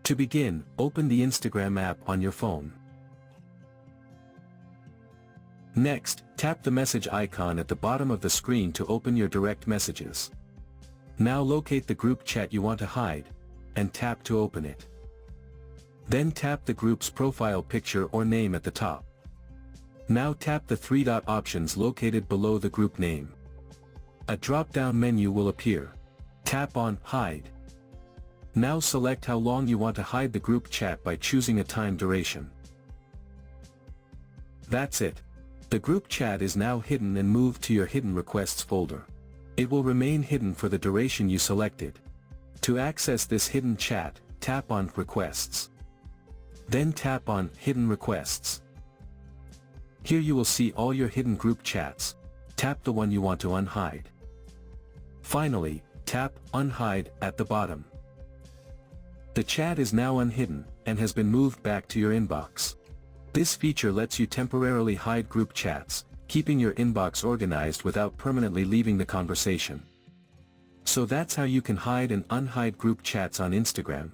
To begin, open the Instagram app on your phone. Next, tap the message icon at the bottom of the screen to open your direct messages. Now locate the group chat you want to hide, and tap to open it. Then tap the group's profile picture or name at the top. Now tap the three-dot options located below the group name. A drop-down menu will appear. Tap on Hide. Now select how long you want to hide the group chat by choosing a time duration. That's it. The group chat is now hidden and moved to your Hidden Requests folder. It will remain hidden for the duration you selected. To access this hidden chat, tap on Requests. Then tap on Hidden Requests. Here you will see all your hidden group chats. Tap the one you want to unhide. Finally, tap Unhide at the bottom. The chat is now unhidden, and has been moved back to your inbox. This feature lets you temporarily hide group chats, keeping your inbox organized without permanently leaving the conversation. So that's how you can hide and unhide group chats on Instagram.